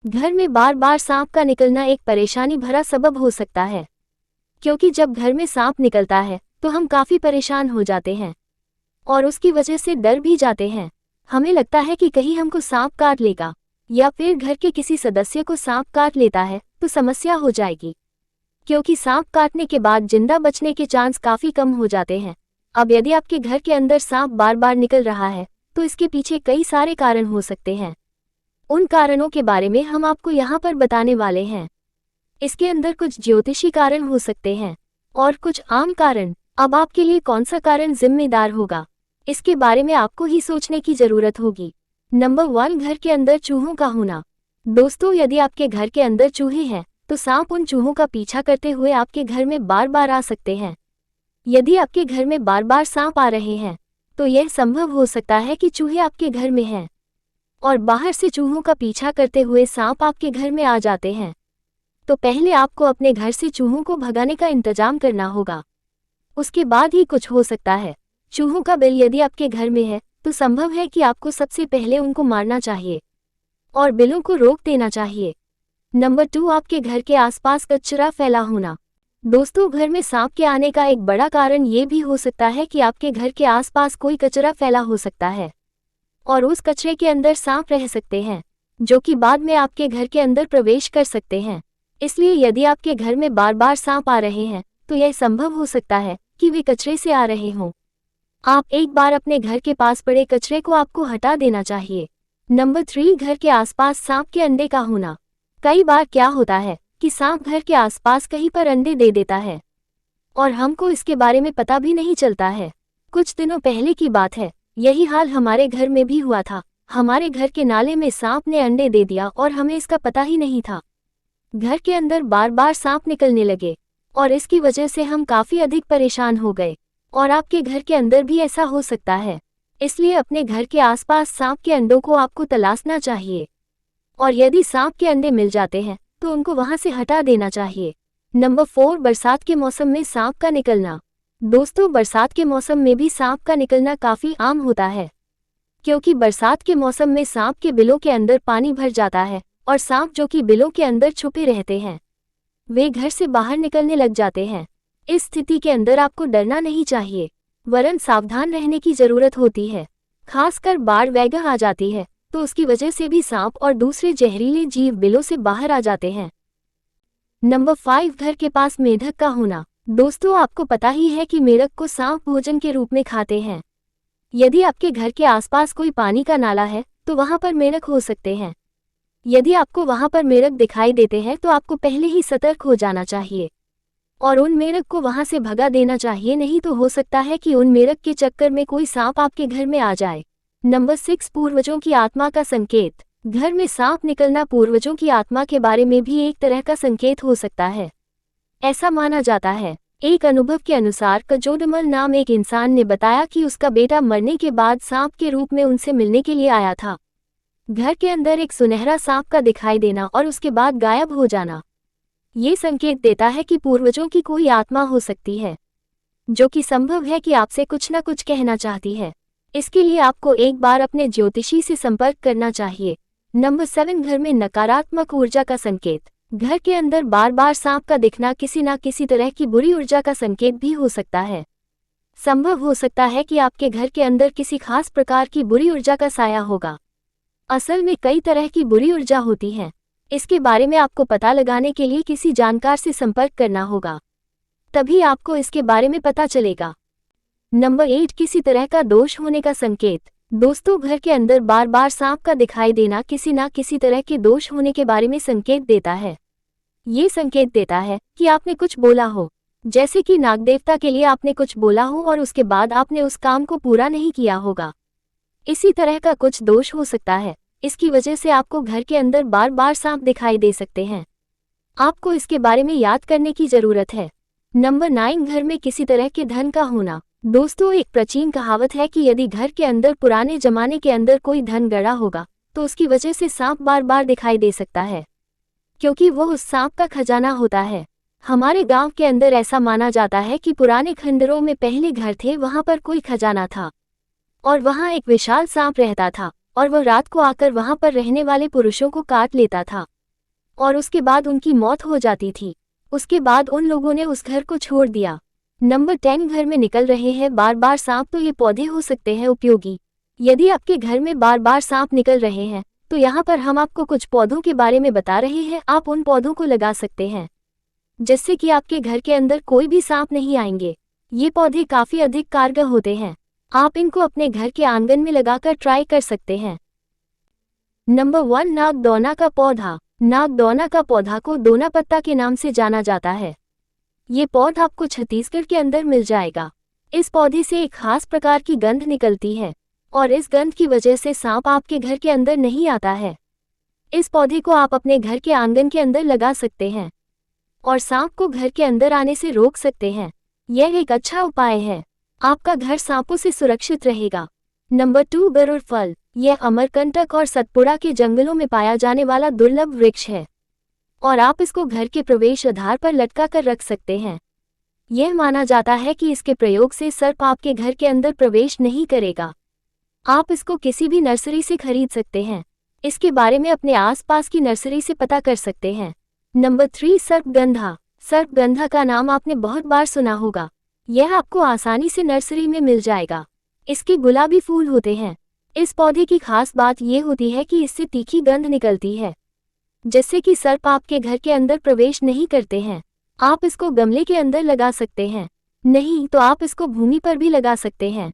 घर में बार बार सांप का निकलना एक परेशानी भरा सबब हो सकता है, क्योंकि जब घर में सांप निकलता है तो हम काफी परेशान हो जाते हैं और उसकी वजह से डर भी जाते हैं। हमें लगता है कि कहीं हमको सांप काट लेगा या फिर घर के किसी सदस्य को सांप काट लेता है तो समस्या हो जाएगी, क्योंकि सांप काटने के बाद जिंदा बचने के चांस काफी कम हो जाते हैं। अब यदि आपके घर के अंदर सांप बार बार निकल रहा है तो इसके पीछे कई सारे कारण हो सकते हैं। उन कारणों के बारे में हम आपको यहाँ पर बताने वाले हैं। इसके अंदर कुछ ज्योतिषी कारण हो सकते हैं और कुछ आम कारण। अब आपके लिए कौन सा कारण जिम्मेदार होगा, इसके बारे में आपको ही सोचने की जरूरत होगी। नंबर 1, घर के अंदर चूहों का होना। दोस्तों, यदि आपके घर के अंदर चूहे हैं तो सांप उन चूहों का पीछा करते हुए आपके घर में बार बार आ सकते हैं। यदि आपके घर में बार बार सांप आ रहे हैं तो यह संभव हो सकता है कि चूहे आपके घर में हैं और बाहर से चूहों का पीछा करते हुए सांप आपके घर में आ जाते हैं। तो पहले आपको अपने घर से चूहों को भगाने का इंतजाम करना होगा, उसके बाद ही कुछ हो सकता है। चूहों का बिल यदि आपके घर में है तो संभव है कि आपको सबसे पहले उनको मारना चाहिए और बिलों को रोक देना चाहिए। नंबर 2, आपके घर के आसपास कचरा फैला होना। दोस्तों, घर में सांप के आने का एक बड़ा कारण ये भी हो सकता है कि आपके घर के आसपास कोई कचरा फैला हो सकता है और उस कचरे के अंदर सांप रह सकते हैं, जो कि बाद में आपके घर के अंदर प्रवेश कर सकते हैं। इसलिए यदि आपके घर में बार बार सांप आ रहे हैं तो यह संभव हो सकता है कि वे कचरे से आ रहे हों। आप एक बार अपने घर के पास पड़े कचरे को आपको हटा देना चाहिए। नंबर 3, घर के आसपास सांप के अंडे का होना। कई बार क्या होता है कि सांप घर के आसपास कहीं पर अंडे दे देता है और हमको इसके बारे में पता भी नहीं चलता है। कुछ दिनों पहले की बात है, यही हाल हमारे घर में भी हुआ था। हमारे घर के नाले में सांप ने अंडे दे दिया और हमें इसका पता ही नहीं था। घर के अंदर बार बार सांप निकलने लगे और इसकी वजह से हम काफी अधिक परेशान हो गए और आपके घर के अंदर भी ऐसा हो सकता है। इसलिए अपने घर के आसपास सांप के अंडों को आपको तलाशना चाहिए और यदि सांप के अंडे मिल जाते हैं तो उनको वहां से हटा देना चाहिए। नंबर 4, बरसात के मौसम में सांप का निकलना। दोस्तों, बरसात के मौसम में भी सांप का निकलना काफी आम होता है, क्योंकि बरसात के मौसम में सांप के बिलों के अंदर पानी भर जाता है और सांप जो कि बिलों के अंदर छुपे रहते हैं वे घर से बाहर निकलने लग जाते हैं। इस स्थिति के अंदर आपको डरना नहीं चाहिए, वरन सावधान रहने की जरूरत होती है। खासकर बाढ़ वगैरह आ जाती है तो उसकी वजह से भी सांप और दूसरे जहरीले जीव बिलों से बाहर आ जाते हैं। नंबर 5, घर के पास मेंढक का होना। दोस्तों, आपको पता ही है कि मेंढक को सांप भोजन के रूप में खाते हैं। यदि आपके घर के आसपास कोई पानी का नाला है तो वहां पर मेंढक हो सकते हैं। यदि आपको वहां पर मेंढक दिखाई देते हैं तो आपको पहले ही सतर्क हो जाना चाहिए और उन मेंढक को वहां से भगा देना चाहिए, नहीं तो हो सकता है कि उन मेंढक के चक्कर में कोई सांप आपके घर में आ जाए। नंबर 6, पूर्वजों की आत्मा का संकेत। घर में सांप निकलना पूर्वजों की आत्मा के बारे में भी एक तरह का संकेत हो सकता है। ऐसा माना जाता है, एक अनुभव के अनुसार कजोडमल नाम एक इंसान ने बताया कि उसका बेटा मरने के बाद सांप के रूप में उनसे मिलने के लिए आया था। घर के अंदर एक सुनहरा सांप का दिखाई देना और उसके बाद गायब हो जाना, ये संकेत देता है कि पूर्वजों की कोई आत्मा हो सकती है, जो कि संभव है कि आपसे कुछ न कुछ कहना चाहती है। इसके लिए आपको एक बार अपने ज्योतिषी से संपर्क करना चाहिए। नंबर 7, घर में नकारात्मक ऊर्जा का संकेत। घर के अंदर बार बार सांप का दिखना किसी न किसी तरह की बुरी ऊर्जा का संकेत भी हो सकता है। संभव हो सकता है कि आपके घर के अंदर किसी खास प्रकार की बुरी ऊर्जा का साया होगा। असल में कई तरह की बुरी ऊर्जा होती है, इसके बारे में आपको पता लगाने के लिए किसी जानकार से संपर्क करना होगा, तभी आपको इसके बारे में पता चलेगा। नंबर 8, किसी तरह का दोष होने का संकेत। दोस्तों, घर के अंदर बार बार सांप का दिखाई देना किसी न किसी तरह के दोष होने के बारे में संकेत देता है। ये संकेत देता है कि आपने कुछ बोला हो, जैसे कि नाग देवता के लिए आपने कुछ बोला हो और उसके बाद आपने उस काम को पूरा नहीं किया होगा। इसी तरह का कुछ दोष हो सकता है, इसकी वजह से आपको घर के अंदर बार बार सांप दिखाई दे सकते हैं। आपको इसके बारे में याद करने की जरूरत है। नंबर 9, घर में किसी तरह के धन का होना। दोस्तों, एक प्राचीन कहावत है कि यदि घर के अंदर पुराने जमाने के अंदर कोई धन गड़ा होगा तो उसकी वजह से सांप बार बार दिखाई दे सकता है, क्योंकि वो उस सांप का खजाना होता है। हमारे गांव के अंदर ऐसा माना जाता है कि पुराने खंडरों में पहले घर थे, वहां पर कोई खजाना था और वहां एक विशाल सांप रहता था और वह रात को आकर वहां पर रहने वाले पुरुषों को काट लेता था और उसके बाद उनकी मौत हो जाती थी। उसके बाद उन लोगों ने उस घर को छोड़ दिया। नंबर 10 घर में निकल रहे हैं बार बार सांप, तो ये पौधे हो सकते हैं उपयोगी। यदि आपके घर में बार बार सांप निकल रहे हैं तो यहाँ पर हम आपको कुछ पौधों के बारे में बता रहे हैं। आप उन पौधों को लगा सकते हैं जिससे कि आपके घर के अंदर कोई भी सांप नहीं आएंगे। ये पौधे काफी अधिक कारगर होते हैं। आप इनको अपने घर के आंगन में लगाकर ट्राई कर सकते हैं। नंबर 1, नागदौना का पौधा। नागदौना का पौधा को दोना पत्ता के नाम से जाना जाता है। ये पौधा आपको छत्तीसगढ़ के अंदर मिल जाएगा। इस पौधे से एक खास प्रकार की गंध निकलती है और इस गंध की वजह से सांप आपके घर के अंदर नहीं आता है। इस पौधे को आप अपने घर के आंगन के अंदर लगा सकते हैं और सांप को घर के अंदर आने से रोक सकते हैं। यह एक अच्छा उपाय है। आपका घर सांपों से सुरक्षित रहेगा। नंबर 2, गरुड़ फल। यह अमरकंटक और सतपुड़ा के जंगलों में पाया जाने वाला दुर्लभ वृक्ष है और आप इसको घर के प्रवेश द्वार पर लटका कर रख सकते हैं। यह माना जाता है कि इसके प्रयोग से सर्प आपके घर के अंदर प्रवेश नहीं करेगा। आप इसको किसी भी नर्सरी से खरीद सकते हैं। इसके बारे में अपने आसपास की नर्सरी से पता कर सकते हैं। नंबर 3, सर्पगंधा। सर्पगंधा का नाम आपने बहुत बार सुना होगा। यह आपको आसानी से नर्सरी में मिल जाएगा। इसके गुलाबी फूल होते हैं। इस पौधे की खास बात यह होती है कि इससे तीखी गंध निकलती है जिससे कि सर्प आपके घर के अंदर प्रवेश नहीं करते हैं। आप इसको गमले के अंदर लगा सकते हैं, नहीं तो आप इसको भूमि पर भी लगा सकते हैं।